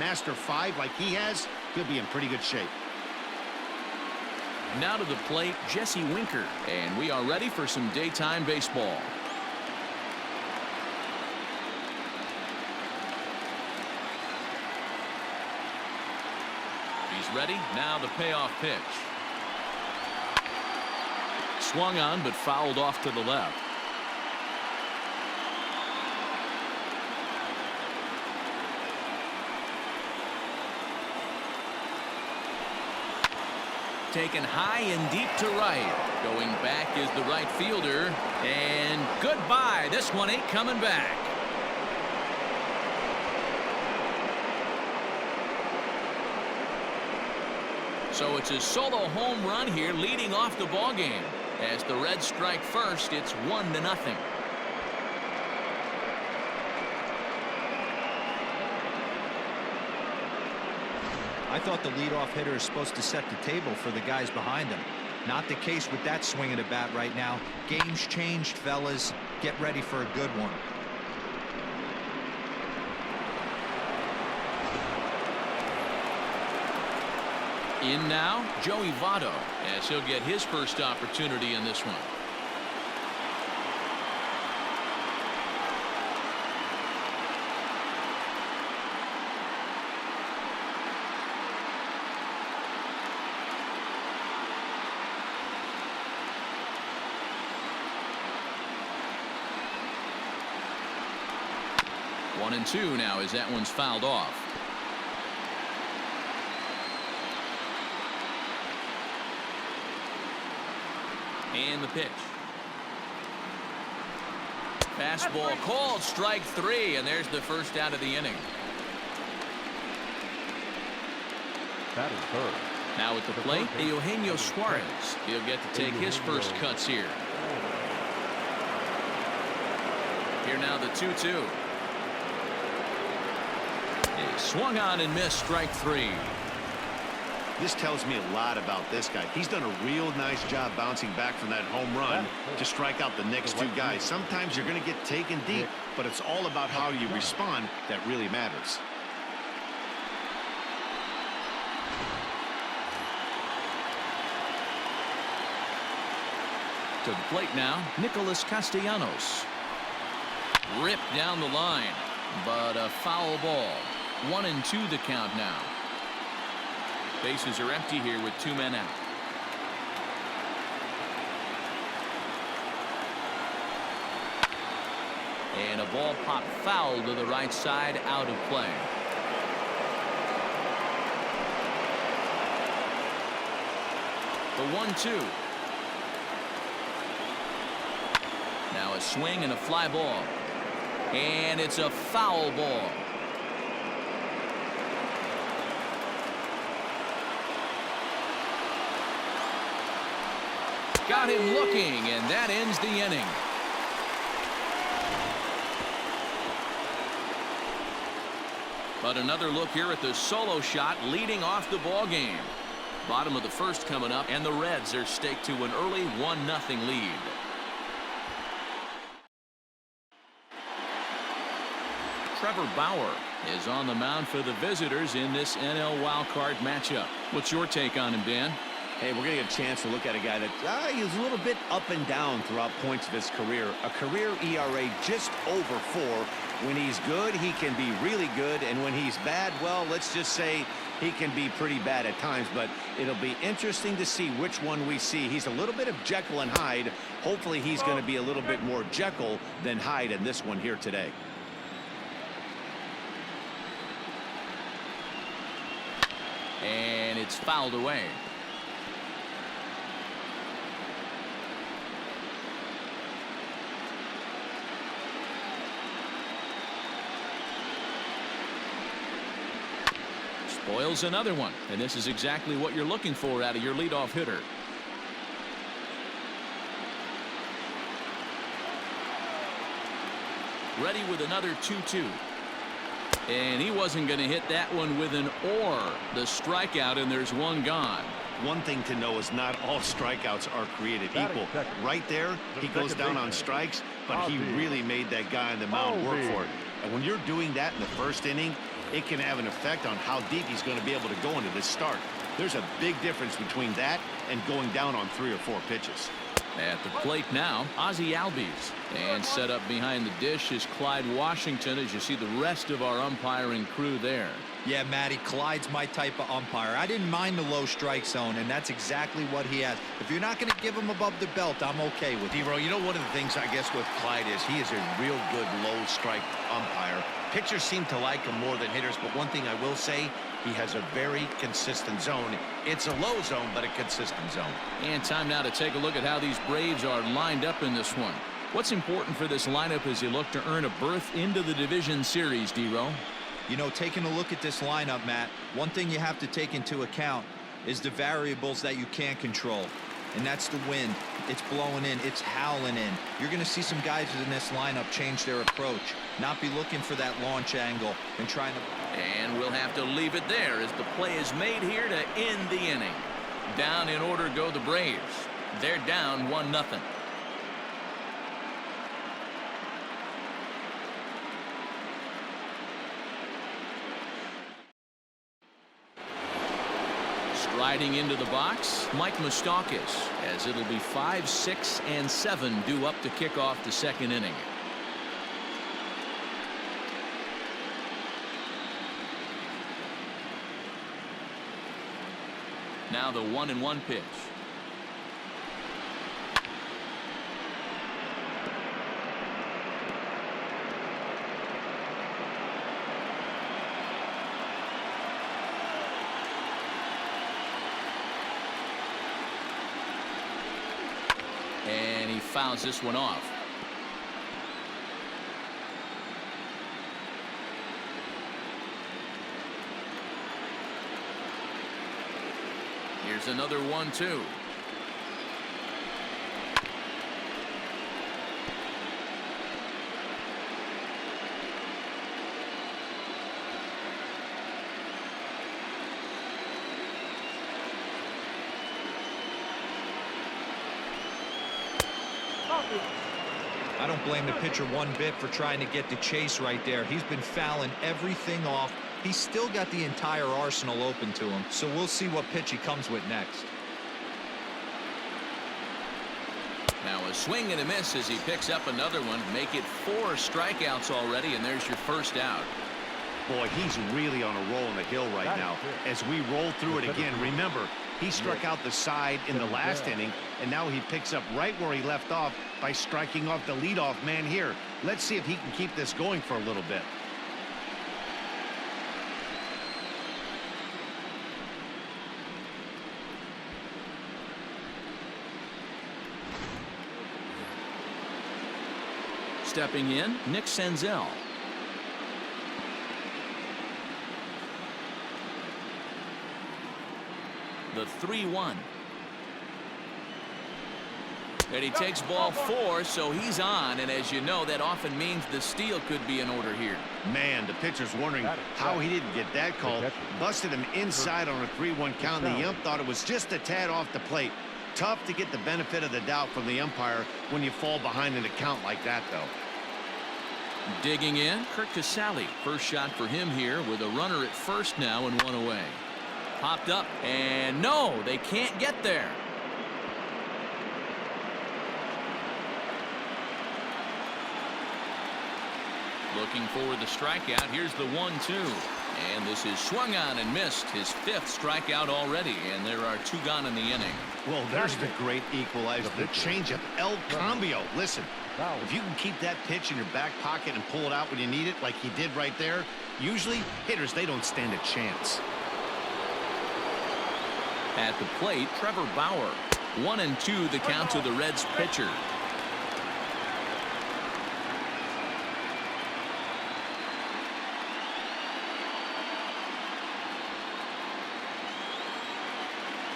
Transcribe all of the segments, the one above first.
master 5 like he has, he'll be in pretty good shape. Now to the plate, Jesse Winker, and we are ready for some daytime baseball. He's ready. Now the payoff pitch. Swung on but fouled off to the left. Taken high and deep to right. Going back is the right fielder. And goodbye. This one ain't coming back. So it's a solo home run here leading off the ball game. As the Reds strike first, it's 1-0. I thought the leadoff hitter is supposed to set the table for the guys behind him. Not the case with that swing of the bat right now. Game's changed, fellas. Get ready for a good one. In now, Joey Votto, as he'll get his first opportunity in this one. One and two now as that one's fouled off. And the pitch. Fastball called, strike 3, and there's the first out of the inning. That is third. Now at the plate, Eugenio Suarez. He'll get to take his first cuts here. Here now the 2-2. He swung on and missed, strike 3. This tells me a lot about this guy. He's done a real nice job bouncing back from that home run to strike out the next two guys. Sometimes you're going to get taken deep, but it's all about how you respond that really matters. To the plate now, Nicholas Castellanos. Ripped down the line, but a foul ball. 1-2 the count now. Bases are empty here with 2 men out. And a ball popped foul to the right side, out of play. The 1-2. Now a swing and a fly ball. And it's a foul ball. Got him looking, and that ends the inning. But another look here at the solo shot leading off the ball game. Bottom of the first coming up, and the Reds are staked to an early 1-0 lead. Trevor Bauer is on the mound for the visitors in this NL wildcard matchup. What's your take on him, Dan? Hey, we're going to get a chance to look at a guy that he's a little bit up and down throughout points of his career. A career ERA just over 4. When he's good, he can be really good. And when he's bad, well, let's just say he can be pretty bad at times. But it'll be interesting to see which one we see. He's a little bit of Jekyll and Hyde. Hopefully he's going to be a little bit more Jekyll than Hyde in this one here today. And it's fouled away. Spoils another one, and this is exactly what you're looking for out of your leadoff hitter. Ready with another 2-2. And he wasn't going to hit that one with an or. The strikeout, and there's one gone. One thing to know is not all strikeouts are created equal. Right there, he goes down on strikes, but he really made that guy on the mound work for it. And when you're doing that in the first inning, it can have an effect on how deep he's going to be able to go into this start. There's a big difference between that and going down on 3 or 4 pitches. At the plate now, Ozzie Albies. And set up behind the dish is Clyde Washington, as you see the rest of our umpiring crew there. Yeah, Matty, Clyde's my type of umpire. I didn't mind the low strike zone, and that's exactly what he has. If you're not going to give him above the belt, I'm okay with it. D-Row, you know, one of the things I guess with Clyde is he is a real good low strike umpire. Pitchers seem to like him more than hitters, but one thing I will say, he has a very consistent zone. It's a low zone, but a consistent zone. And time now to take a look at how these Braves are lined up in this one. What's important for this lineup as you look to earn a berth into the division series, D-Row? You know, taking a look at this lineup, Matt, one thing you have to take into account is the variables that you can't control. And that's the wind. It's blowing in. It's howling in. You're going to see some guys in this lineup change their approach, not be looking for that launch angle and trying to... And we'll have to leave it there as the play is made here to end the inning. Down in order go the Braves. They're down 1-0. Striding into the box, Mike Moustakas, as it'll be 5, 6, and 7 due up to kick off the second inning. Now the 1-1 pitch. And he fouls this one off. Here's another 1-2. I don't blame the pitcher one bit for trying to get the chase right there. He's been fouling everything off. He's still got the entire arsenal open to him, so we'll see what pitch he comes with next. Now a swing and a miss as he picks up another one. Make it 4 strikeouts already, and there's your first out. Boy, he's really on a roll on the hill right now. As we roll through it again, remember, he struck out the side in the last inning, and now he picks up right where he left off by striking off the leadoff man here. Let's see if he can keep this going for a little bit. Stepping in, Nick Senzel. The 3-1. And he takes ball 4, so he's on, and as you know, that often means the steal could be in order here. Man, the pitcher's wondering how he didn't get that call. Busted him inside on a 3-1 count, and the ump thought it was just a tad off the plate. Tough to get the benefit of the doubt from the umpire when you fall behind in a count like that, though. Digging in, Kurt Casale. First shot for him here with a runner at first now and 1 away. Popped up, and no, they can't get there. Looking for the strikeout. Here's the 1-2. And this is swung on and missed. His 5th strikeout already, and there are 2 gone in the inning. Well, there's the great equalizer, the changeup, El Cambio. Listen, if you can keep that pitch in your back pocket and pull it out when you need it, like he did right there, usually hitters, they don't stand a chance. At the plate, Trevor Bauer. 1-2 the count to the Reds pitcher.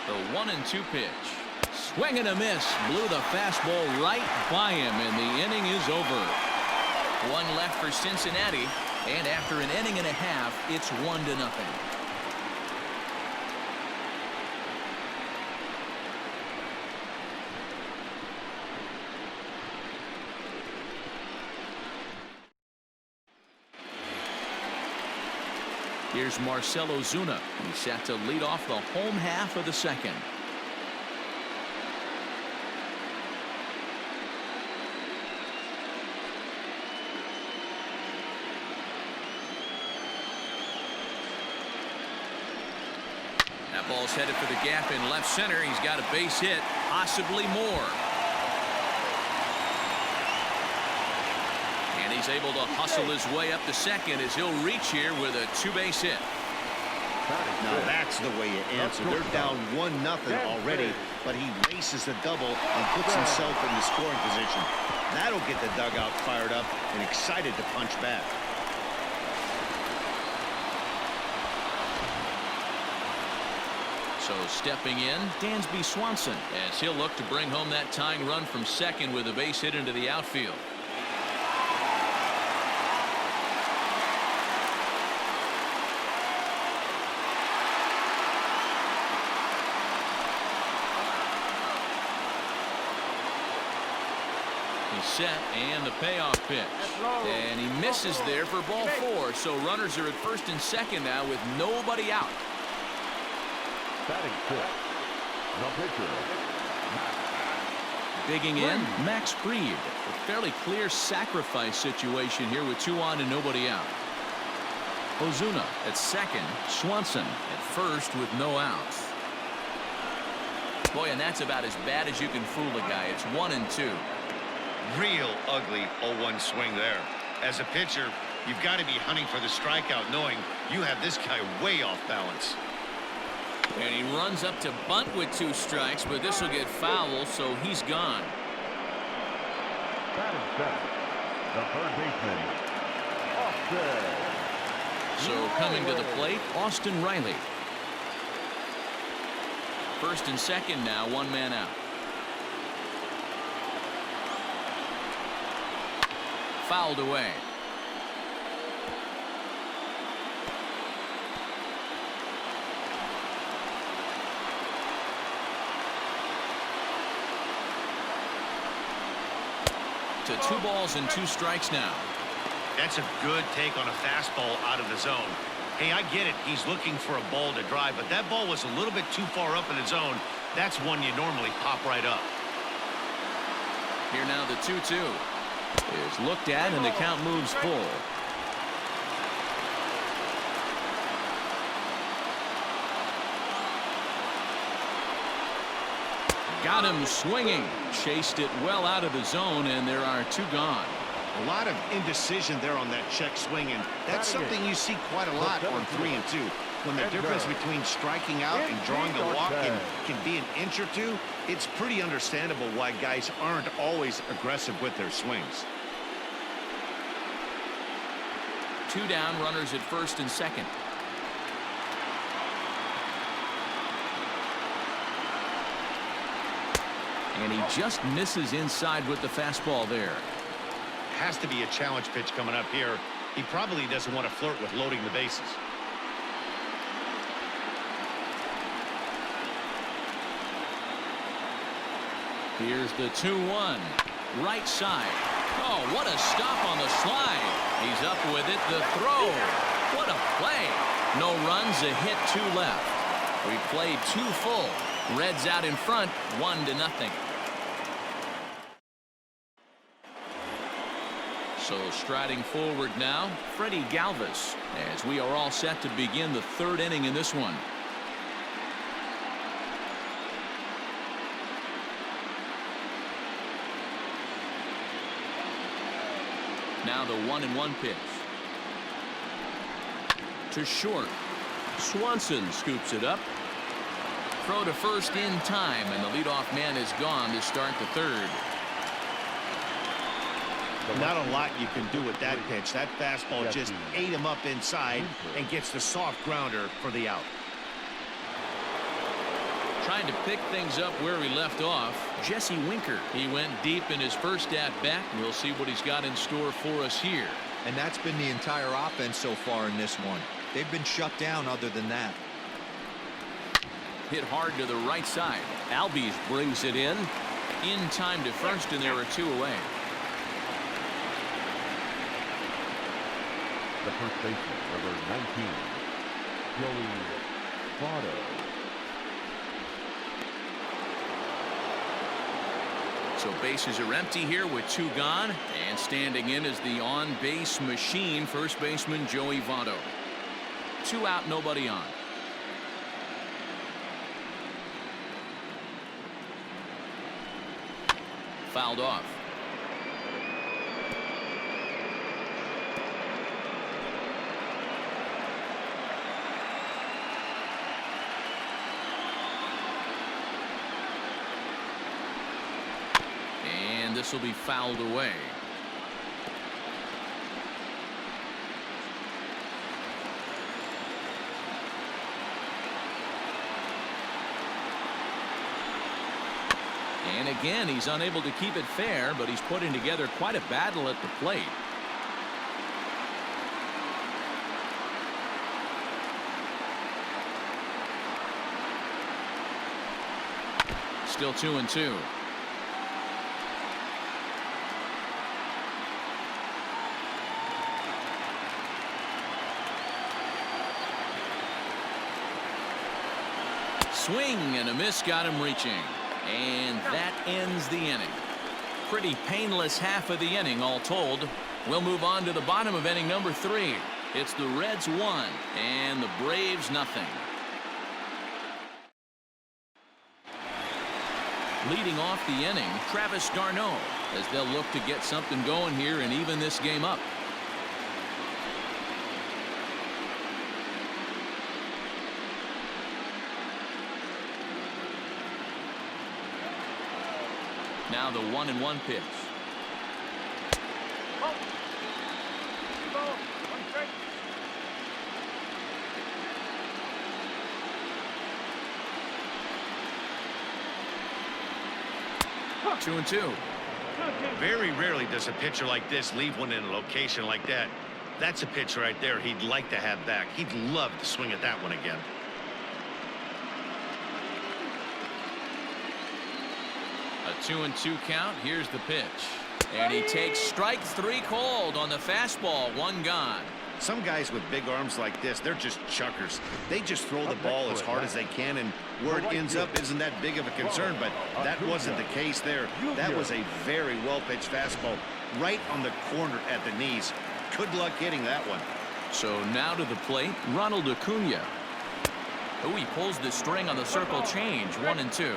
The 1-2 pitch. Swing and a miss. Blew the fastball right by him, and the inning is over. 1 left for Cincinnati, and after an inning and a half, it's 1-0. Here's Marcell Ozuna. He's set to lead off the home half of the second. That ball's headed for the gap in left center. He's got a base hit, possibly more. And he's able to hustle his way up to second as he'll reach here with a two-base hit. Now that's the way you answer. They're down 1-0 already, but he races the double and puts himself in the scoring position. That'll get the dugout fired up and excited to punch back. So stepping in, Dansby Swanson, as he'll look to bring home that tying run from second with a base hit into the outfield. He's set, and the payoff pitch. And he misses there for ball 4. So runners are at first and second now with nobody out. Batting fifth, the pitcher. Digging in, Max Fried. A fairly clear sacrifice situation here with 2 on and nobody out. Ozuna at second, Swanson at first with no outs. Boy, and that's about as bad as you can fool a guy. It's 1-2. Real ugly 0-1 swing there. As a pitcher, you've got to be hunting for the strikeout, knowing you have this guy way off balance. And he runs up to bunt with 2 strikes, but this will get foul, so he's gone. Batting seventh, the third baseman, Austin. So coming to the plate, Austin Riley. First and second now, 1 man out. Fouled away. To 2 balls and 2 strikes now. That's a good take on a fastball out of the zone. Hey, I get it. He's looking for a ball to drive, but that ball was a little bit too far up in the zone. That's one you normally pop right up. Here now the 2-2 is looked at, and the count moves full. Got him swinging. Chased it well out of the zone, and there are 2 gone. A lot of indecision there on that check swing, and that's something you see quite a lot on 3 and 2. When the difference between striking out and drawing a walk can be an inch or 2, it's pretty understandable why guys aren't always aggressive with their swings. 2 down, runners at first and second. And he just misses inside with the fastball there. Has to be a challenge pitch coming up here. He probably doesn't want to flirt with loading the bases. Here's the 2-1. Right side. Oh, what a stop on the slide. He's up with it. The throw. What a play. No runs, a hit, 2 left. We played 2 full. Reds out in front, 1-0. So striding forward now, Freddie Galvis, as we are all set to begin the 3rd inning in this one. Now the 1-1 pitch. To short. Swanson scoops it up. Throw to first in time, and the leadoff man is gone to start the 3rd. Not a lot you can do with that pitch. That fastball just ate him up inside and gets the soft grounder for the out. Trying to pick things up where we left off, Jesse Winker. He went deep in his first at-bat. We'll see what he's got in store for us here. And that's been the entire offense so far in this one. They've been shut down other than that. Hit hard to the right side. Albies brings it in time to first, and there are 2 away. The first baseman, number 19, Joey Votto. So bases are empty here with 2 gone, and standing in is the on-base machine, first baseman Joey Votto. 2 out, nobody on. Fouled off. And this will be fouled away. And again, he's unable to keep it fair, but he's putting together quite a battle at the plate. Still 2-2. Swing and a miss got him reaching. And that ends the inning. Pretty painless half of the inning all told. We'll move on to the bottom of inning number 3. It's the Reds 1 and the Braves nothing. Leading off the inning, Travis d'Arnaud, as they'll look to get something going here and even this game up. Now the 1-1 pitch. Two and two. Very rarely does a pitcher like this leave one in a location like that. That's a pitch right there he'd like to have back. He'd love to swing at that one again. A 2-2 count. Here's the pitch. And he takes strike 3 called on the fastball. 1 gone. Some guys with big arms like this, they're just chuckers. They just throw the ball as hard as they can, and where it ends up isn't that big of a concern, but that wasn't the case there. That was a very well-pitched fastball right on the corner at the knees. Good luck hitting that one. So now to the plate, Ronald Acuna. Oh, he pulls the string on the circle change. 1-2.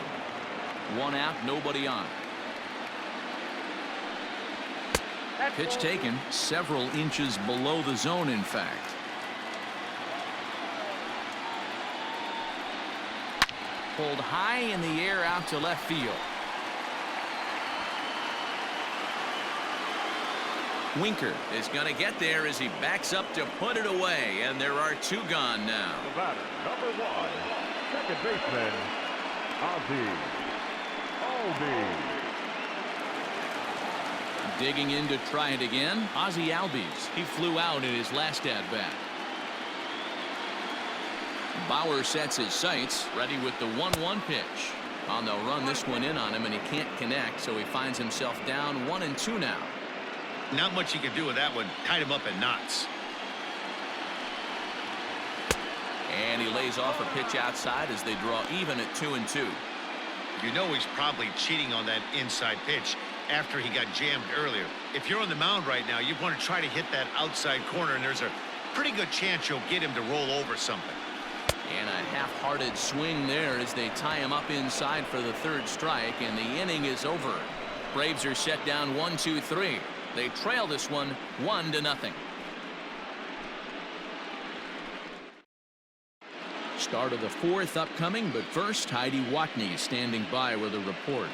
1 out, nobody on. Pitch taken several inches below the zone, in fact. Pulled high in the air out to left field. Winker is going to get there as he backs up to put it away, and there are 2 gone now. The batter, number 1, second baseman, Albies. Digging in to try it again, Ozzie Albies. He flew out in his last at-bat. Bauer sets his sights, ready with the 1-1 pitch. And they'll run this one in on him, and he can't connect, so he finds himself down 1-2 now. Not much he can do with that one. Tied him up in knots. And he lays off a pitch outside as they draw even at 2-2. You know he's probably cheating on that inside pitch after he got jammed earlier. If you're on the mound right now, you want to try to hit that outside corner, and there's a pretty good chance you'll get him to roll over something. And a half-hearted swing there as they tie him up inside for the 3rd strike, and the inning is over. Braves are set down 1-2-3. They trail this one 1-0. Start of the 4th upcoming, but first, Heidi Watney standing by with a report.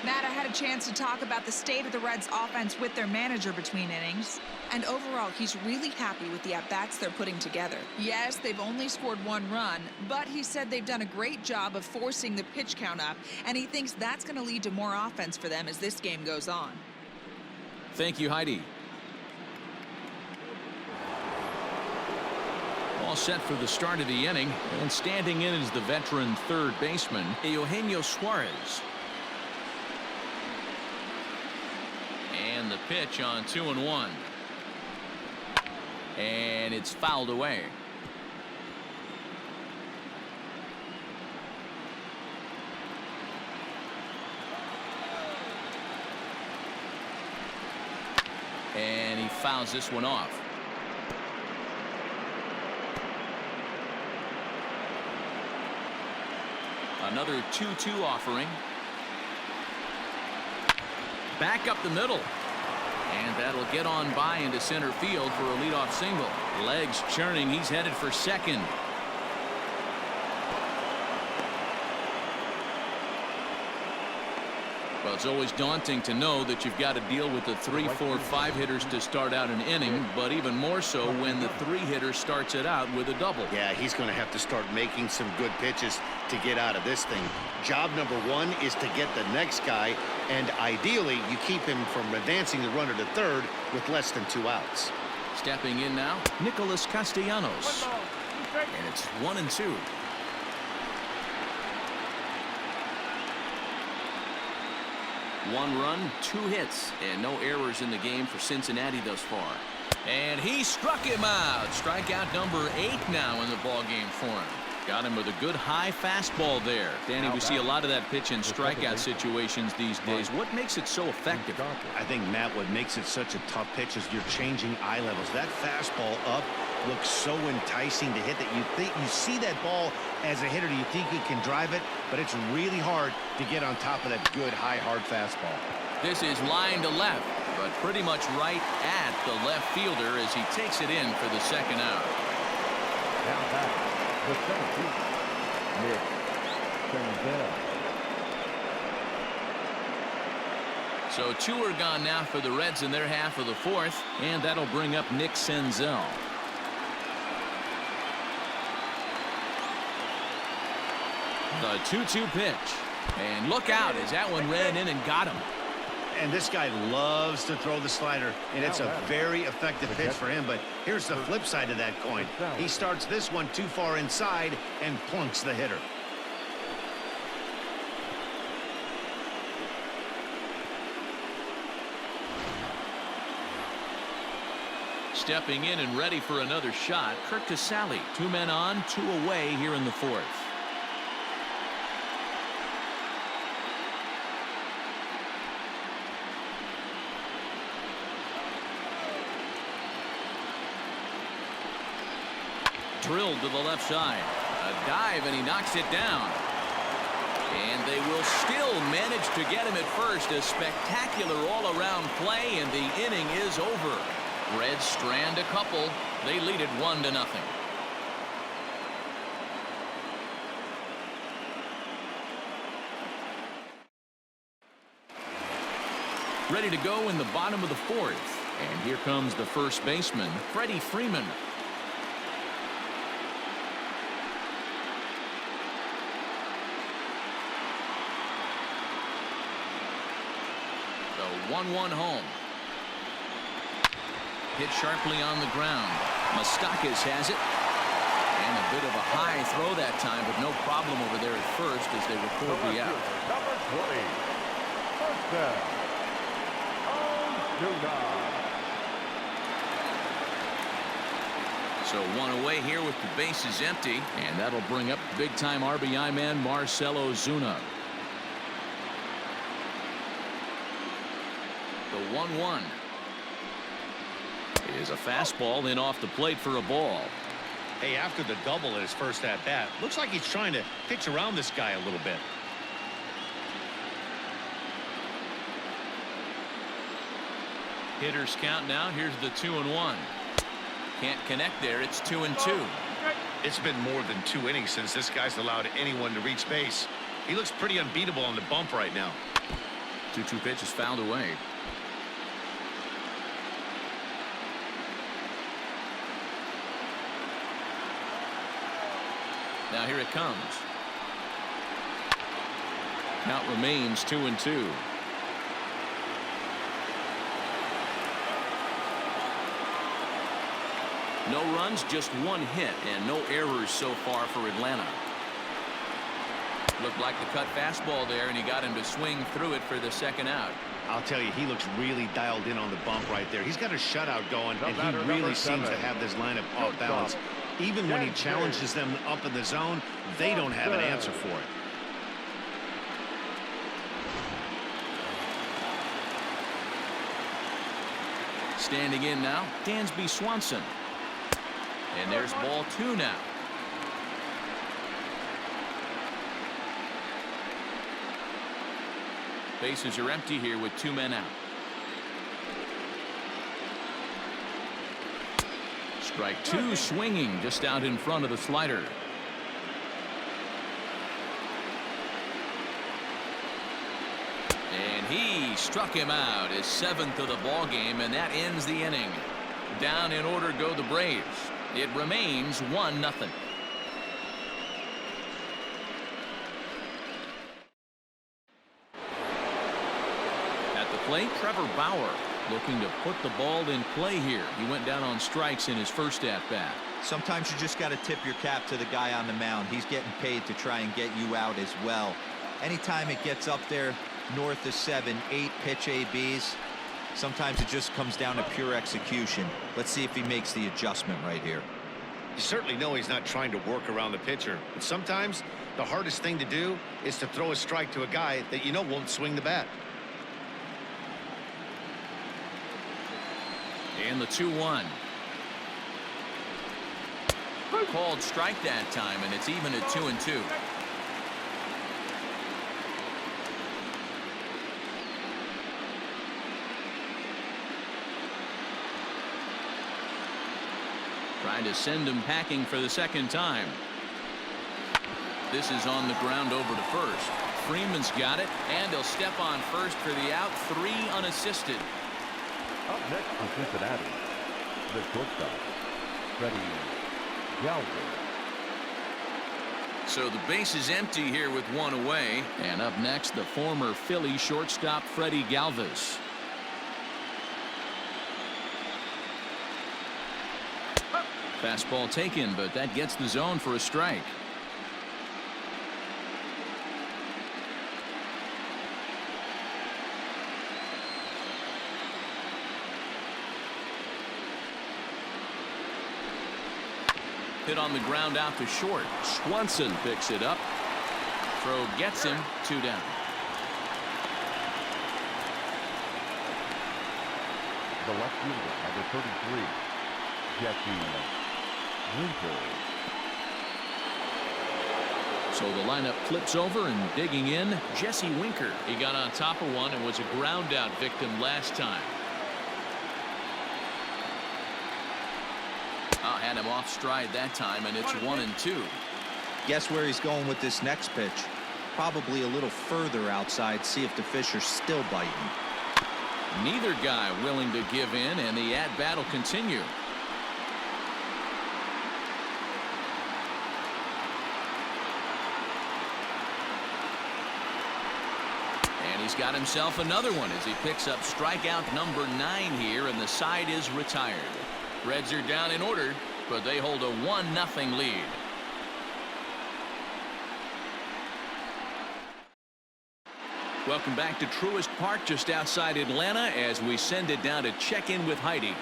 Matt, I had a chance to talk about the state of the Reds offense with their manager between innings, and overall he's really happy with the at-bats they're putting together. Yes, they've only scored 1 run, but he said they've done a great job of forcing the pitch count up, and he thinks that's going to lead to more offense for them as this game goes on. Thank you, Heidi. All set for the start of the inning, and standing in is the veteran 3rd baseman, Eugenio Suarez. And the pitch on 2-1. And it's fouled away. fouls this one off. Another 2-2 offering. Back up the middle. And that'll get on by into center field for a leadoff single. Legs churning. He's headed for second. Well, it's always daunting to know that you've got to deal with the 3, 4, 5 hitters to start out an inning, but even more so when the 3 hitter starts it out with a double. Yeah, he's going to have to start making some good pitches to get out of this thing. Job number 1 is to get the next guy, and ideally you keep him from advancing the runner to third with less than 2 outs. Stepping in now, Nicholas Castellanos. And it's 1-2. One run, 2 hits, and no errors in the game for Cincinnati thus far. And he struck him out. Strikeout number 8 now in the ball game for him. Got him with a good high fastball there. Danny, we see a lot of that pitch in strikeout situations these days. What makes it so effective? I think, Matt, what makes it such a tough pitch is you're changing eye levels. That fastball up looks so enticing to hit that you see that ball as a hitter, you think you can drive it, but it's really hard to get on top of that good high hard fastball. This is line to left, but pretty much right at the left fielder as he takes it in for the second out. Now back, the center fielder, Nick Senzel. So 2 are gone now for the Reds in their half of the 4th, and that'll bring up Nick Senzel. The 2-2 pitch. And look out as that one ran in and got him. And this guy loves to throw the slider, and it's a very effective pitch for him. But here's the flip side of that coin. He starts this one too far inside and plunks the hitter. Stepping in and ready for another shot, Kurt Casale. 2 men on, 2 away here in the 4th. Drilled to the left side. A dive, and he knocks it down. And they will still manage to get him at first. A spectacular all-around play, and the inning is over. Reds strand a couple. They lead it 1-0. Ready to go in the bottom of the 4th. And here comes the first baseman, Freddie Freeman. The 1-1 home. Hit sharply on the ground. Moustakas has it. And a bit of a high throw that time, but no problem over there at first as they record the out. Number 20. First down. So 1 away here with the bases empty, and that'll bring up big-time RBI man Marcell Ozuna. The 1-1 is a fastball in off the plate for a ball. Hey, after the double at his first at-bat, looks like he's trying to pitch around this guy a little bit. Hitters count now. Here's the 2-1. Can't connect there. It's 2-2. It's been more than 2 innings since this guy's allowed anyone to reach base. He looks pretty unbeatable on the bump right now. 2-2 pitch is fouled away. Now here it comes. Count remains 2-2. No runs, just 1 hit, and no errors so far for Atlanta. Looked like the cut fastball there, and he got him to swing through it for the second out. I'll tell you, he looks really dialed in on the bump right there. He's got a shutout going, and he really seems to have this lineup off balance. Even when he challenges them up in the zone, they don't have an answer for it. Standing in now, Dansby Swanson. And there's ball 2 now. Bases are empty here with 2 men out. Strike 2 swinging just out in front of the slider. And he struck him out, his 7th of the ball game, and that ends the inning. Down in order go the Braves. It remains 1-0. At the plate, Trevor Bauer looking to put the ball in play here. He went down on strikes in his first at-bat. Sometimes you just got to tip your cap to the guy on the mound. He's getting paid to try and get you out as well. Anytime it gets up there north of 7, 8 pitch ABs, sometimes it just comes down to pure execution. Let's see if he makes the adjustment right here. You certainly know he's not trying to work around the pitcher, but sometimes the hardest thing to do is to throw a strike to a guy that you know won't swing the bat. And the 2-1. Called strike that time, and it's even at 2-2. Trying to send him packing for the second time. This is on the ground over to first. Freeman's got it, and he'll step on first for the out. 3 unassisted. Up next for Cincinnati, the shortstop, Freddie Galvis. So the base is empty here with 1 away. And up next, the former Philly shortstop, Freddie Galvis. Fastball taken, but that gets the zone for a strike. Hit on the ground out to short. Swanson picks it up. Throw gets him. 2 down. The left fielder, number 33, Jesse Winker. So the lineup flips over, and digging in, Jesse Winker. He got on top of one and was a ground out victim last time. Had him off stride that time, and it's 1-2. Guess where he's going with this next pitch? Probably a little further outside. See if the fish are still biting. Neither guy willing to give in, and the at-bat will continue. And he's got himself another one as he picks up strikeout number 9 here, and the side is retired. Reds are down in order, but they hold a 1-0 lead. Welcome back to Truist Park just outside Atlanta as we send it down to check in with Heidi.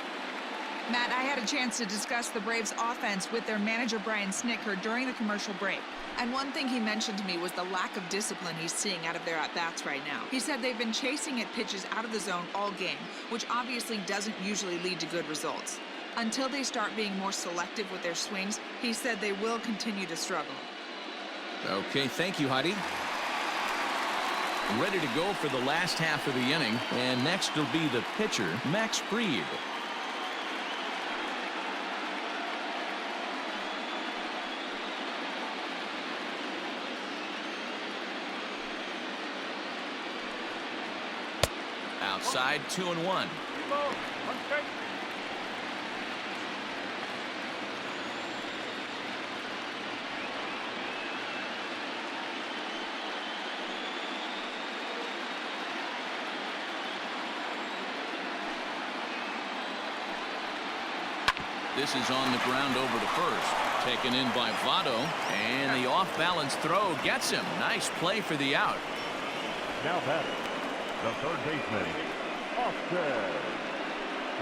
Matt, I had a chance to discuss the Braves offense with their manager Brian Snitker during the commercial break. And one thing he mentioned to me was the lack of discipline he's seeing out of their at-bats right now. He said they've been chasing at pitches out of the zone all game, which obviously doesn't usually lead to good results. Until they start being more selective with their swings, he said they will continue to struggle. Okay, thank you, Heidi. Ready to go for the last half of the inning, and next will be the pitcher, Max Fried. Outside, 2-1. This is on the ground over to first. Taken in by Votto, and the off-balance throw gets him. Nice play for the out. Now batting, the third baseman, Austin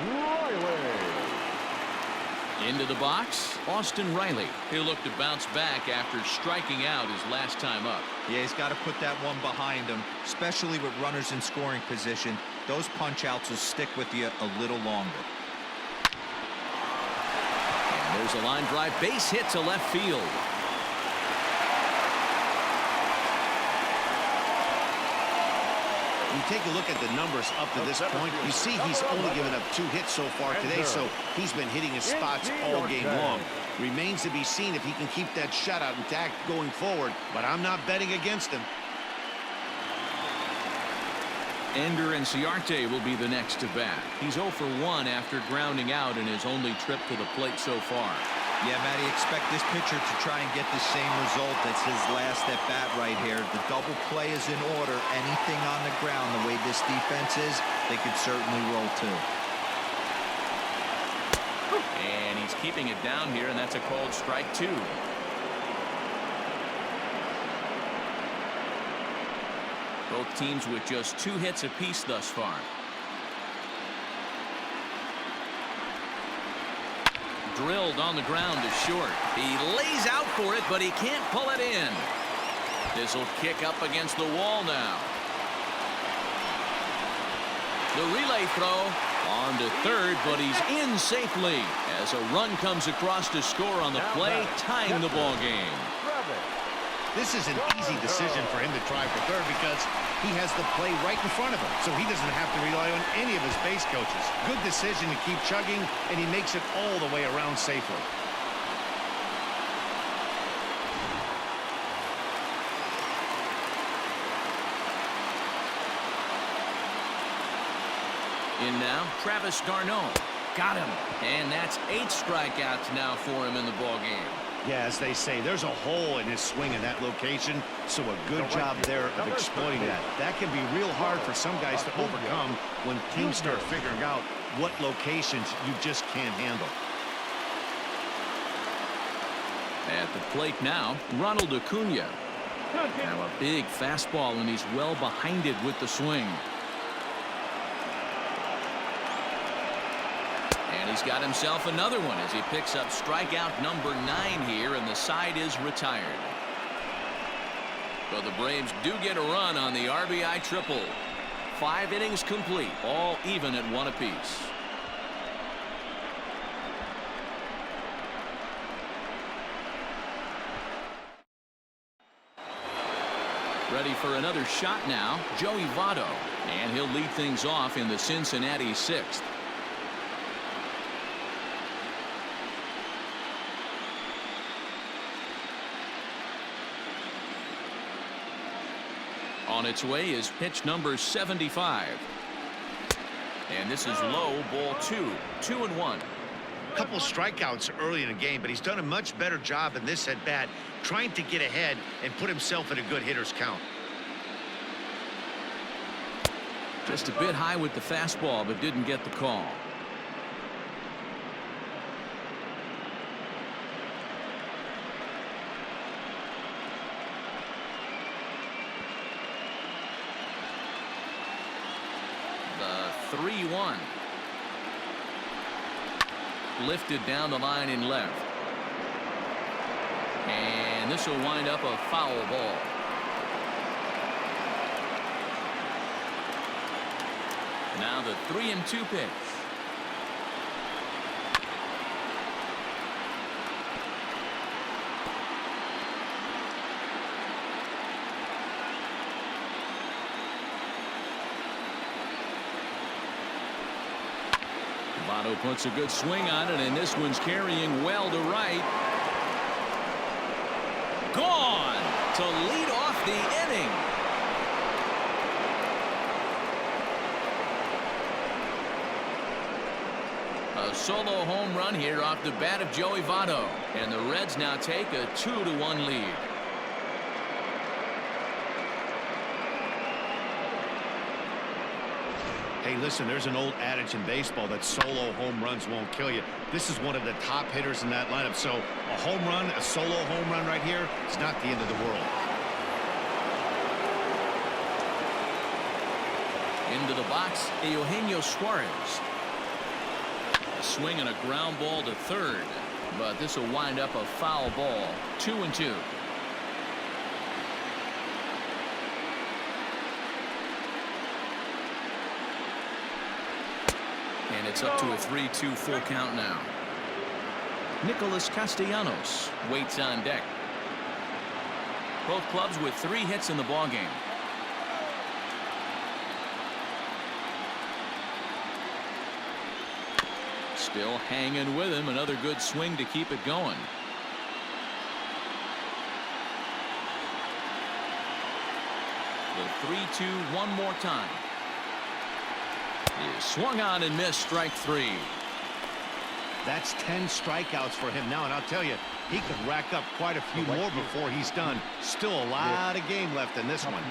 Riley. Into the box, Austin Riley. He'll look to bounce back after striking out his last time up. Yeah, he's got to put that one behind him, especially with runners in scoring position. Those punch outs will stick with you a little longer. There's a line drive base hit to left field. You take a look at the numbers up to this point, you see he's only given up 2 hits so far today, so he's been hitting his spots all game long. Remains to be seen if he can keep that shutout intact going forward, but I'm not betting against him. Ender Inciarte will be the next to bat. He's 0 for 1 after grounding out in his only trip to the plate so far. Yeah, Matty, expect this pitcher to try and get the same result. That's his last at bat right here. The double play is in order. Anything on the ground, the way this defense is, they could certainly roll too. And he's keeping it down here, and that's a called strike 2. Both teams with just 2 hits apiece thus far. Drilled on the ground to short. He lays out for it, but he can't pull it in. This will kick up against the wall now. The relay throw on to third, but he's in safely as a run comes across to score on the play, tying the ball game. This is an easy decision for him to try for third because he has the play right in front of him, so he doesn't have to rely on any of his base coaches. Good decision to keep chugging, and he makes it all the way around safely. In now, Travis d'Arnaud. Got him. And that's 8 strikeouts now for him in the ball game. Yeah, as they say, there's a hole in his swing in that location, so a good job there of exploiting that. That can be real hard for some guys to overcome when teams start figuring out what locations you just can't handle. At the plate now, Ronald Acuna. Now a big fastball, and he's well behind it with the swing. And he's got himself another one as he picks up strikeout number 9 here, and the side is retired. But the Braves do get a run on the RBI triple. 5 innings complete, all even at 1 apiece. Ready for another shot now, Joey Votto, and he'll lead things off in the Cincinnati 6th. On its way is pitch number 75. And this is low, ball 2. 2-1. A couple of strikeouts early in the game, but he's done a much better job in this at bat, trying to get ahead and put himself in a good hitter's count. Just a bit high with the fastball, but didn't get the call. The 3-1. Lifted down the line in left. And this will wind up a foul ball. Now the 3-2 pitch. Votto puts a good swing on it, and this one's carrying well to right. Gone to lead off the inning. A solo home run here off the bat of Joey Votto, and the Reds now take a 2-1 lead. Hey, listen, there's an old adage in baseball that solo home runs won't kill you. This is one of the top hitters in that lineup, so a home run, a solo home run right here, it's not the end of the world. Into the box, Eugenio Suarez. A swing and a ground ball to third, but this will wind up a foul ball. 2-2. And it's up to a 3-2 full count now. Nicholas Castellanos waits on deck. Both clubs with 3 hits in the ballgame. Still hanging with him. Another good swing to keep it going. The 3-2 one more time. He swung on and missed. Strike 3. That's 10 strikeouts for him now, and I'll tell you, he could rack up quite a few more before he's done. Still a lot of game left in this one.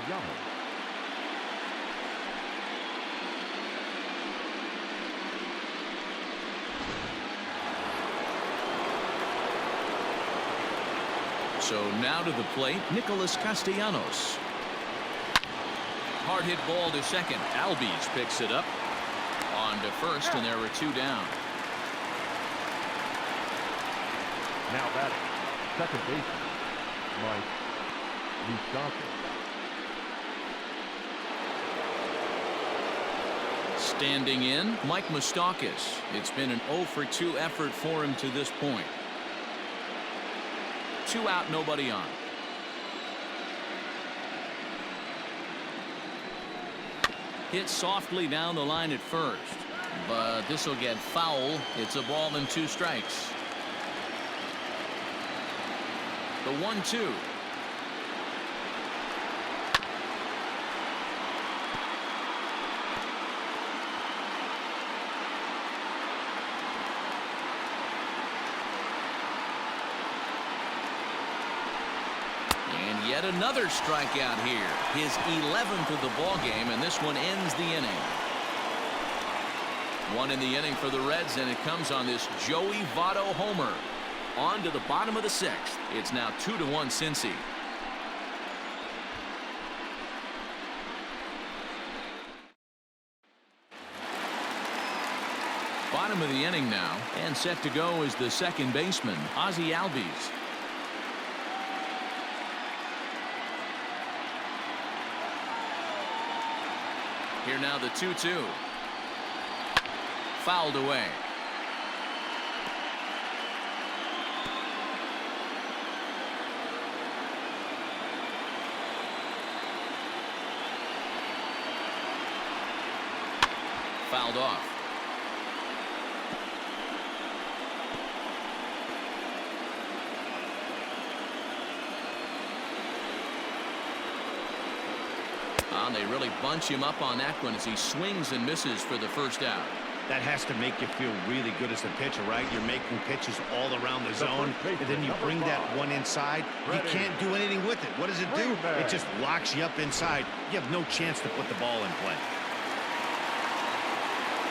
So now to the plate, Nicholas Castellanos. Hard hit ball to second. Albies picks it up. On to first, and there were 2 down. Now batting, second baseman, Mike Moustakas. Standing in, Mike Moustakas. It's been an 0 for 2 effort for him to this point. 2 out, nobody on. Hit softly down the line at first, but this will get foul. It's a ball and 2 strikes. The 1-2. And yet another strikeout here. His 11th of the ball game, and this one ends the inning. 1 in the inning for the Reds, and it comes on this Joey Votto homer. On to the bottom of the 6th. It's now 2-1 Cincy. Bottom of the inning now, and set to go is the second baseman, Ozzie Albies. Here now the 2-2. Fouled away. Fouled off. And they really bunch him up on that one as he swings and misses for the first out. That has to make you feel really good as a pitcher, right? You're making pitches all around the zone, and then you bring that one inside. You can't do anything with it. What does it do? It just locks you up inside. You have no chance to put the ball in play.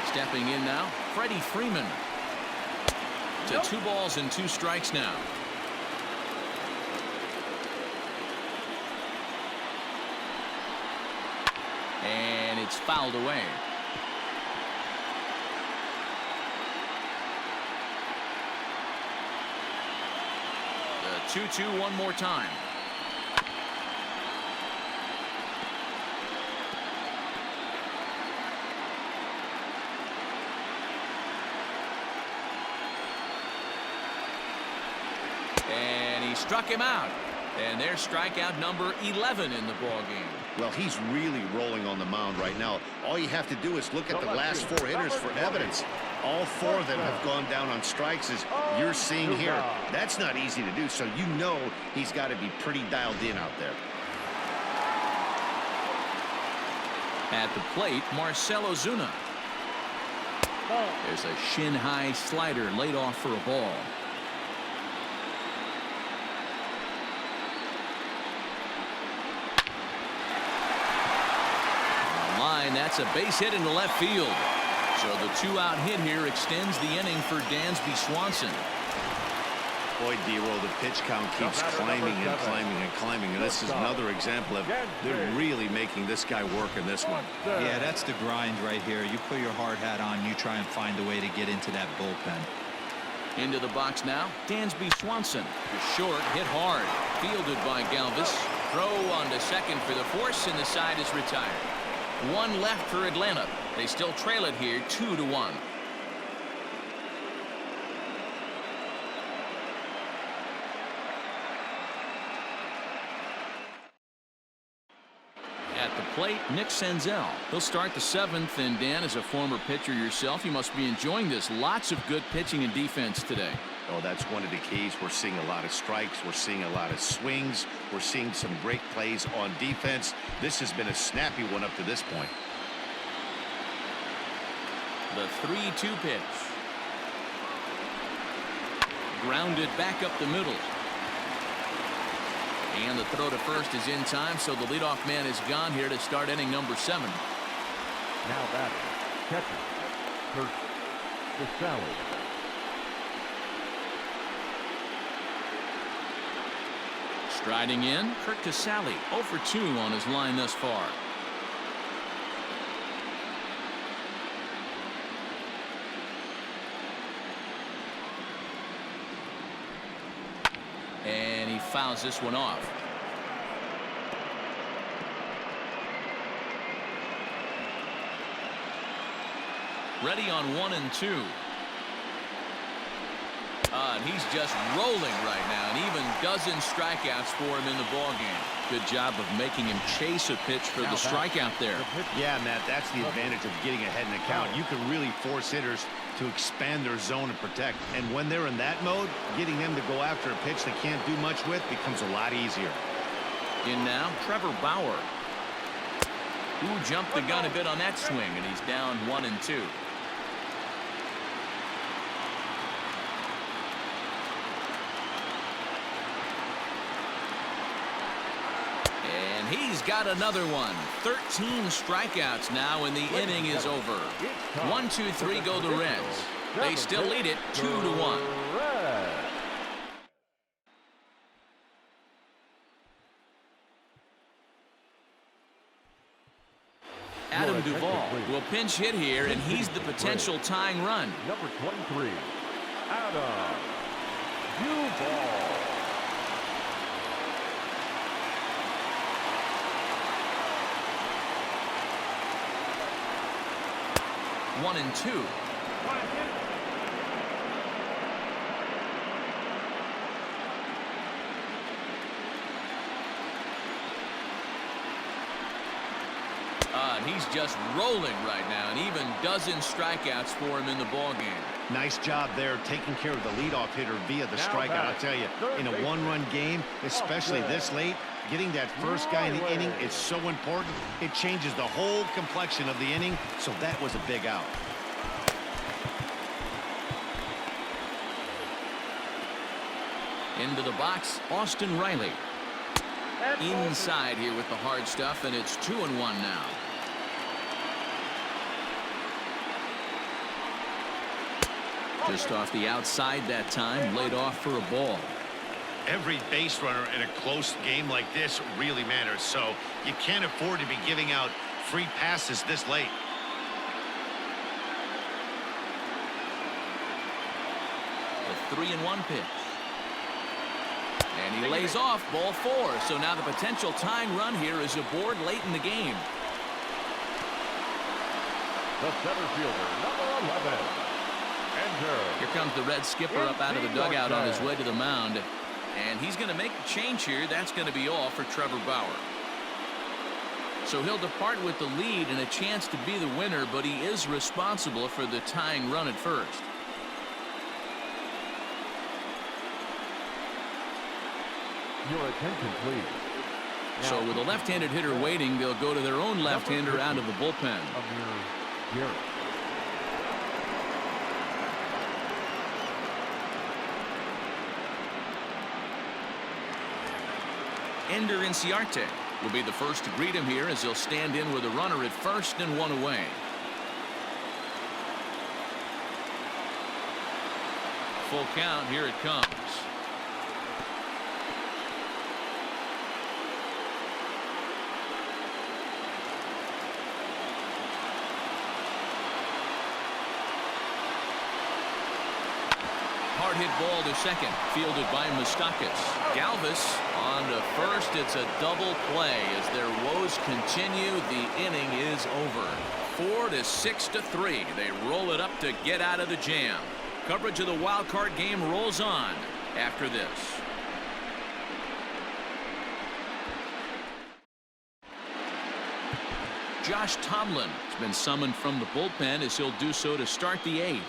Stepping in now, Freddie Freeman. To 2 balls and 2 strikes now. And it's fouled away. The 2-2 one more time. And he struck him out. And there's strikeout number 11 in the ball game. Well, he's really rolling on the mound right now. All you have to do is look at the last 4 hitters for evidence. All 4 of them have gone down on strikes, as you're seeing here. That's not easy to do, so you know he's got to be pretty dialed in out there. At the plate, Marcell Ozuna. There's a shin-high slider laid off for a ball. That's a base hit into left field. So the 2-out hit here extends the inning for Dansby Swanson. Boy, D-Roll, the pitch count keeps climbing and climbing and climbing, and this is another example of they're really making this guy work in this one. Yeah, that's the grind right here. You put your hard hat on, you try and find a way to get into that bullpen. Into the box now, Dansby Swanson. The short, hit hard. Fielded by Galvis. Throw on to second for the force, and the side is retired. 1 left for Atlanta. They still trail it here 2-1. At the plate, Nick Senzel. He'll start the 7th, and Dan, as a former pitcher yourself, you must be enjoying this. Lots of good pitching and defense today. Oh, that's one of the keys. We're seeing a lot of strikes. We're seeing a lot of swings. We're seeing some great plays on defense. This has been a snappy one up to this point. The 3-2 pitch. Grounded back up the middle. And the throw to first is in time, so the leadoff man is gone here to start inning number 7. Now batting, catcher, Kurt Casale. Striding in, Kurt Casale, 0 for 2 on his line thus far. And he fouls this one off. Ready on 1 and 2. And he's just rolling right now, and even dozen strikeouts for him in the ballgame. Good job of making him chase a pitch for the strikeout there. Yeah, Matt, that's the advantage of getting ahead in the count. You can really force hitters to expand their zone and protect. And when they're in that mode, getting them to go after a pitch they can't do much with becomes a lot easier. In now, Trevor Bauer. Who jumped the gun a bit on that swing, and he's down 1 and 2. And he's got another one. 13 strikeouts now, and the inning is over. 1, 2, 3 go the Reds. They still lead it 2-1. Adam Duvall will pinch hit here, and he's the potential tying run. Number 23, Adam Duvall. 1 and 2. And he's just rolling right now, and even dozen strikeouts for him in the ballgame. Nice job there taking care of the leadoff hitter via the strikeout. I'll tell you, in a one-run game, especially this late, getting that first guy in the inning is so important. It changes the whole complexion of the inning, so that was a big out. Into the box, Austin Riley. Inside here with the hard stuff, and it's 2-1 now. Just off the outside that time, laid off for a ball. Every base runner in a close game like this really matters, so you can't afford to be giving out free passes this late. The 3-1 pitch. And he lays off ball 4. So now the potential tying run here is aboard late in the game. The center fielder, number 11. Enter. Here comes the Red skipper up out of the dugout on his way to the mound. And he's going to make the change here. That's going to be all for Trevor Bauer. So he'll depart with the lead and a chance to be the winner, but he is responsible for the tying run at first. Your attention, please. So with a left-handed hitter waiting, they'll go to their own left-hander out of the bullpen. Ender Inciarte will be the first to greet him here as he'll stand in with a runner at first and 1 away. Full count, here it comes. Hard hit ball to second, fielded by Moustakas. Galvis on to first. It's a double play as their woes continue. The inning is over. 4-6-3. They roll it up to get out of the jam. Coverage of the wild card game rolls on after this. Josh Tomlin has been summoned from the bullpen as he'll do so to start the 8th.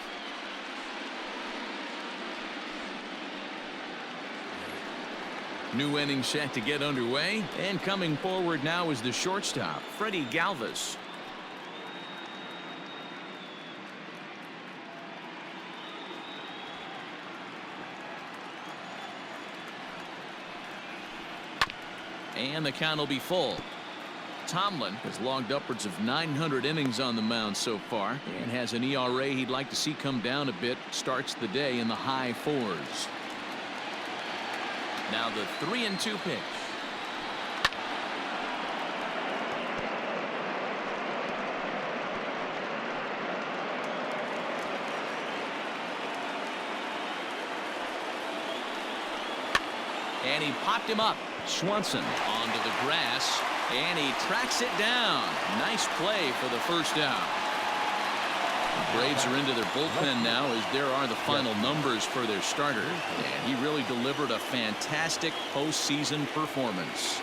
New inning set to get underway, and coming forward now is the shortstop, Freddie Galvis. And the count will be full. Tomlin has logged upwards of 900 innings on the mound so far and has an ERA he'd like to see come down a bit. Starts the day in the high 4s. Now the 3-2 pitch. And he popped him up. Swanson onto the grass, and he tracks it down. Nice play for the first out. The Braves are into their bullpen now as there are the final numbers for their starter, and he really delivered a fantastic postseason performance.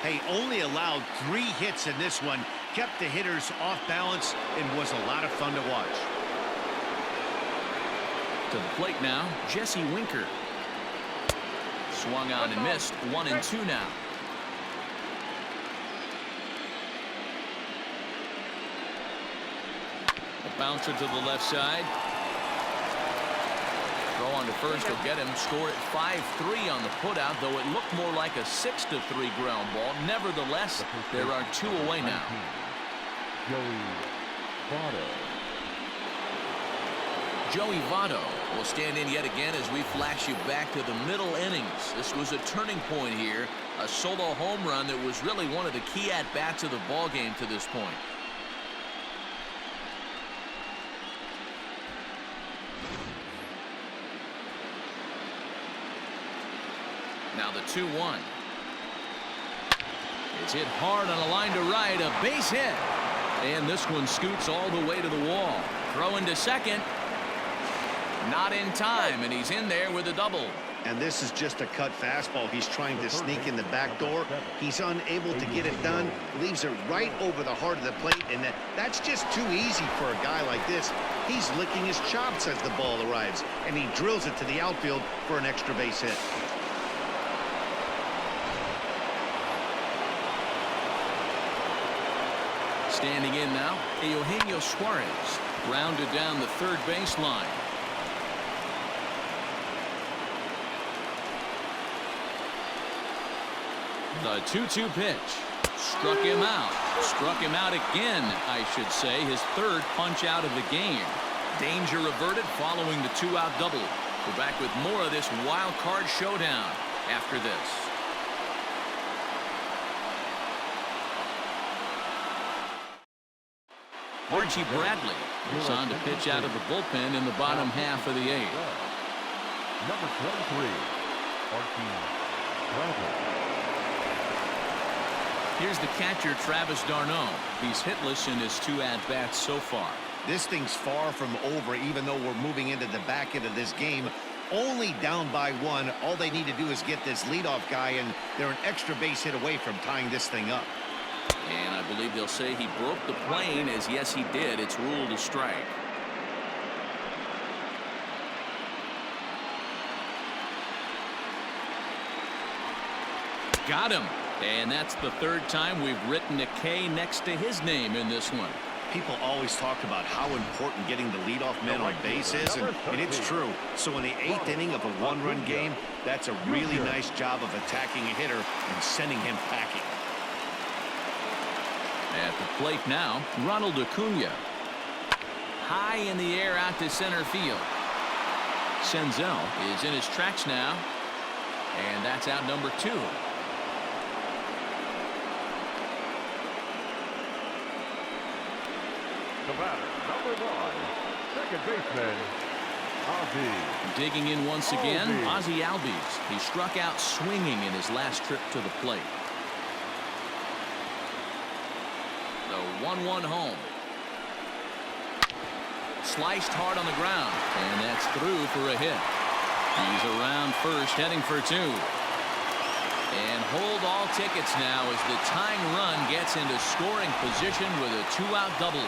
Hey, only allowed 3 hits in this one, kept the hitters off balance, and was a lot of fun to watch. To the plate now, Jesse Winker. Swung on and missed. 1-2 now. A bouncer to the left side. Throw on to first will get him. Score at 5-3 on the putout, though it looked more like a 6-3 ground ball. Nevertheless, there are 2 away now. Joey Votto will stand in yet again as we flash you back to the middle innings. This was a turning point here. A solo home run that was really one of the key at-bats of the ball game to this point. Now the 2-1. It's hit hard on a line to right. A base hit. And this one scoots all the way to the wall. Throw into second. Not in time, and he's in there with a double. And this is just a cut fastball. He's trying to sneak in the back door. He's unable to get it done. Leaves it right over the heart of the plate, and that's just too easy for a guy like this. He's licking his chops as the ball arrives, and he drills it to the outfield for an extra base hit. Standing in now, Eugenio Suarez. Grounded down the third baseline. The 2-2 pitch. Struck him out. Struck him out again, I should say. His 3rd punch out of the game. Danger averted following the 2-out double. We're back with more of this wild card showdown after this. Archie Bradley is on to pitch out of the bullpen in the bottom half of the 8th. Number 23, Archie Bradley. Here's the catcher, Travis d'Arnaud. He's hitless in his 2 at-bats so far. This thing's far from over, even though we're moving into the back end of this game. Only down by 1. All they need to do is get this leadoff guy, and they're an extra base hit away from tying this thing up. And I believe they'll say he broke the plane, as yes, he did. It's ruled a strike. Got him. And that's the 3rd time we've written a K next to his name in this one. People always talk about how important getting the leadoff man on base is, and it's true. So in the 8th inning of a 1-run game, that's a really nice job of attacking a hitter and sending him packing. At the plate now, Ronald Acuna. High in the air out to center field. Senzel is in his tracks now, and that's out number 2. The batter, number 1, second baseman, Ozzie. Digging in once again, Ozzie Albies. He struck out swinging in his last trip to the plate. The 1-1 home. Sliced hard on the ground, and that's through for a hit. He's around first, heading for 2. And hold all tickets now as the tying run gets into scoring position with a 2-out double.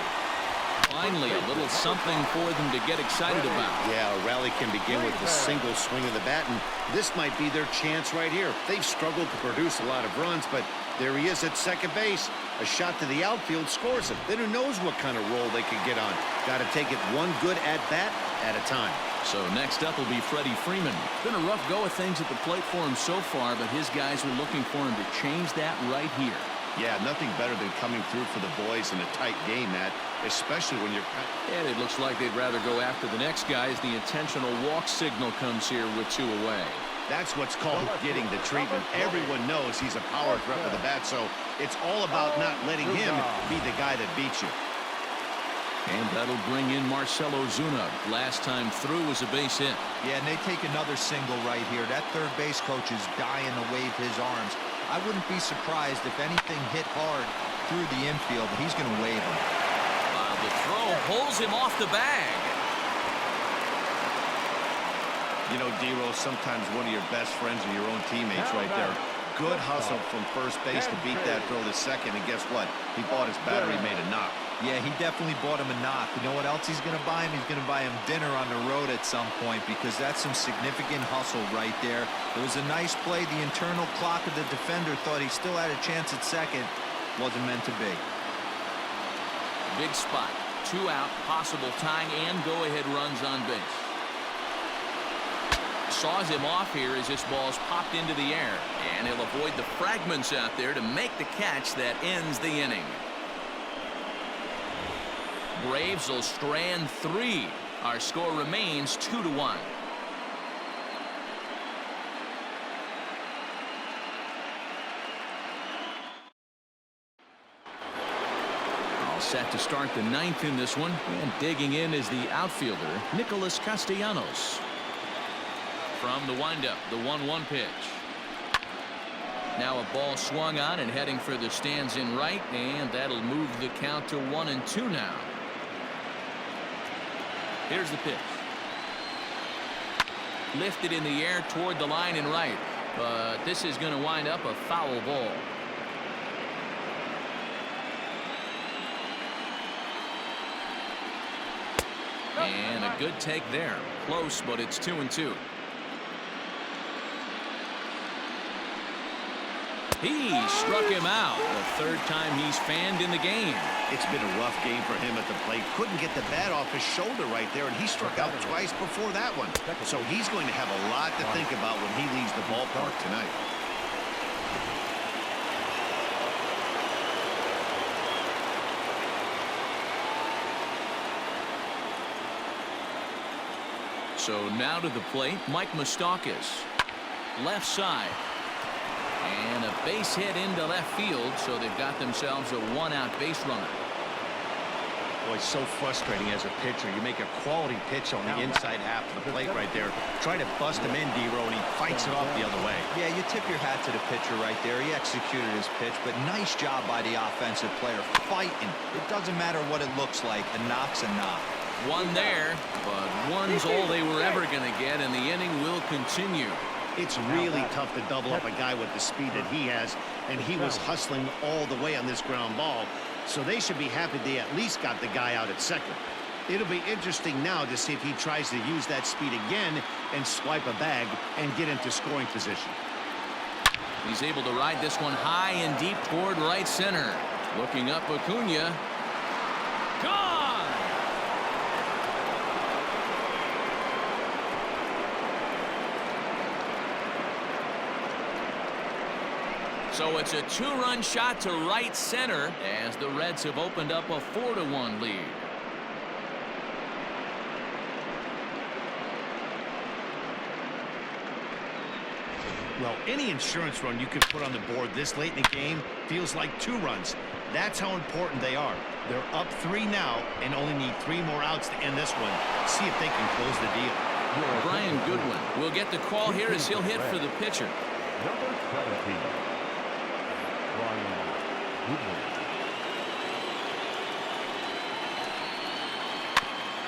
Finally, a little something for them to get excited about. Yeah, a rally can begin with the single swing of the bat, and this might be their chance right here. They've struggled to produce a lot of runs, but there he is at second base. A shot to the outfield scores him. Then who knows what kind of roll they could get on. Got to take it one good at-bat at a time. So next up will be Freddie Freeman. Been a rough go of things at the plate for him so far, but his guys are looking for him to change that right here. Yeah, nothing better than coming through for the boys in a tight game, Matt, especially when you're... And it looks like they'd rather go after the next guy as the intentional walk signal comes here with 2 away. That's what's called getting the treatment. Everyone knows he's a power threat with the bat, so it's all about not letting him be the guy that beats you. And that'll bring in Marcell Ozuna. Last time through was a base hit. Yeah, and they take another single right here. That third base coach is dying to wave his arms. I wouldn't be surprised if anything hit hard through the infield. He's going to wave him. The throw holds him off the bag. You know, D-Rose, sometimes one of your best friends are your own teammates right there. Good hustle from first base to beat that throw to second, and guess what? He bought his battery, made a knock. Yeah, he definitely bought him a knock. You know what else he's going to buy him? He's going to buy him dinner on the road at some point, because that's some significant hustle right there. It was a nice play. The internal clock of the defender thought he still had a chance at second. Wasn't meant to be. Big spot. 2 out, possible tying and go-ahead runs on base. Saws him off here as this ball's popped into the air, and he'll avoid the fragments out there to make the catch that ends the inning. Braves will strand 3. Our score remains 2-1. All set to start the 9th in this one, and digging in is the outfielder Nicholas Castellanos. From the windup, the 1-1 pitch. Now a ball swung on and heading for the stands in right, and that'll move the count to 1-2 now. Here's the pitch. Lifted in the air toward the line in right, but this is going to wind up a foul ball. And a good take there. Close, but it's 2-2. He struck him out. The 3rd time he's fanned in the game. It's been a rough game for him at the plate. Couldn't get the bat off his shoulder right there, and he struck out twice before that one. So he's going to have a lot to think about when he leaves the ballpark tonight. So now to the plate, Mike Moustakas. Left side. And a base hit into left field, so they've got themselves a 1-out base runner. Boy, it's so frustrating as a pitcher. You make a quality pitch on the inside half of the plate right there. Try to bust him in, D-Row, and he fights it off the other way. Yeah, you tip your hat to the pitcher right there. He executed his pitch, but nice job by the offensive player fighting. It doesn't matter what it looks like. A knock's a knock. One there, but one's all they were ever going to get, and the inning will continue. It's really tough to double up a guy with the speed that he has, and he was hustling all the way on this ground ball. So they should be happy they at least got the guy out at second. It'll be interesting now to see if he tries to use that speed again and swipe a bag and get into scoring position. He's able to ride this one high and deep toward right center. Looking up, Acuna. Gone! So it's a 2-run shot to right center as the Reds have opened up a 4-1 lead. Well, any insurance run you can put on the board this late in the game feels like 2 runs. That's how important they are. They're up 3 now and only need 3 more outs to end this one. See if they can close the deal. Brian Goodwin will get the call here as he'll hit for the pitcher. Number 17.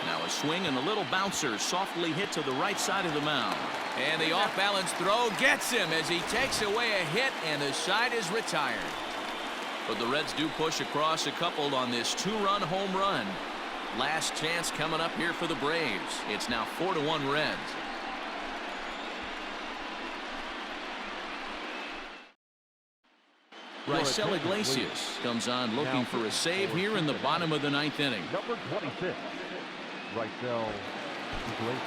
Now A swing and a little bouncer softly hit to the right side of the mound. And the off-balance throw gets him as he takes away a hit, and the side is retired. But the Reds do push across a couple on this two-run home run. Last chance coming up here for the Braves. It's now 4-1 Reds. Raisel Iglesias comes on looking for a save here in the bottom of the ninth inning. Number 26, Raisel Iglesias.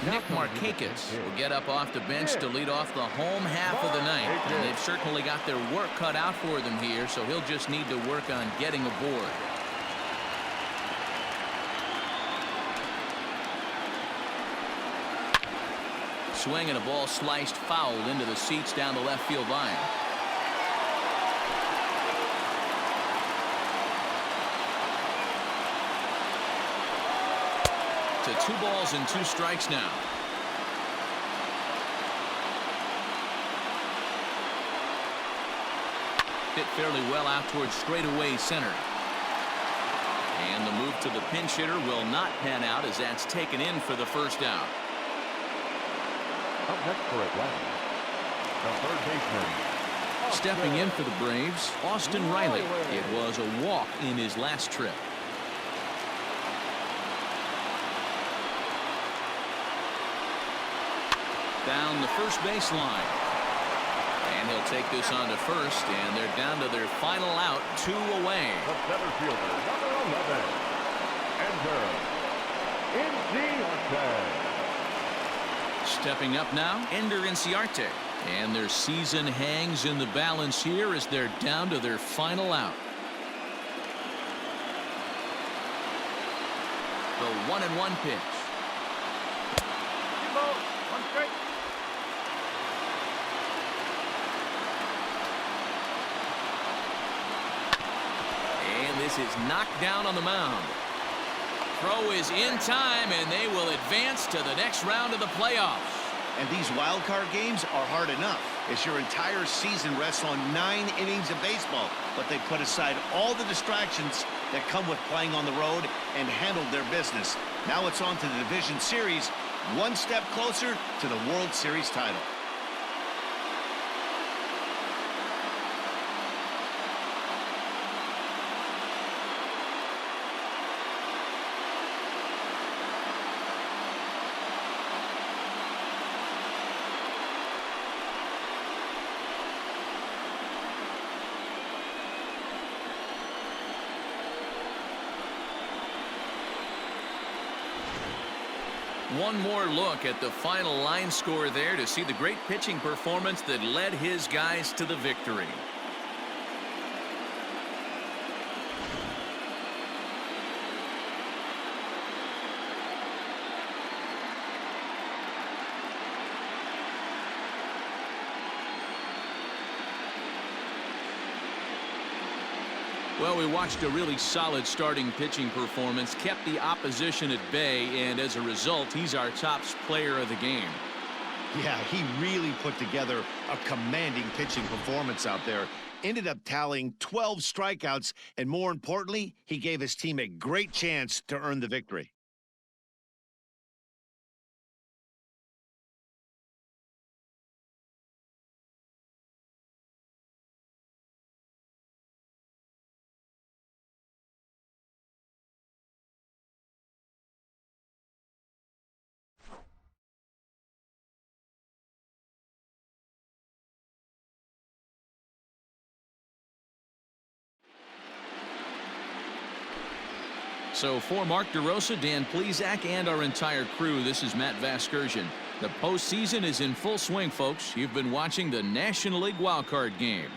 Nick Markakis will get up off the bench to lead off the home half of the ninth. And they've certainly got their work cut out for them here, so he'll just need to work on getting aboard. Swing and a ball sliced foul into the seats down the left field line. To 2 balls and 2 strikes now. Hit fairly well out towards straightaway center. And the move to the pinch hitter will not pan out as that's taken in for the first out. Up next for Atlanta, the third baseman. Stepping in for the Braves, Austin Riley. It was a walk in his last trip. Down the first baseline. And he'll take this on to first, and they're down to their final out, 2 away. The center fielder, number 11, Ender Inciarte. Stepping up now, Ender Inciarte. And their season hangs in the balance here as they're down to their final out. The 1-1 pitch. And this is knocked down on the mound. Throw is in time, and they will advance to the next round of the playoffs. And these wild card games are hard enough. As your entire season rests on 9 innings of baseball. But they put aside all the distractions that come with playing on the road and handled their business. Now it's on to the division series, 1 step closer to the World Series title. One more look at the final line score there to see the great pitching performance that led his guys to the victory. Well, we watched a really solid starting pitching performance, kept the opposition at bay, and as a result, he's our top player of the game. Yeah, he really put together a commanding pitching performance out there. Ended up tallying 12 strikeouts, and more importantly, he gave his team a great chance to earn the victory. So for Mark DeRosa, Dan Plesac, and our entire crew, this is Matt Vasgersian. The postseason is in full swing, folks. You've been watching the National League wildcard game.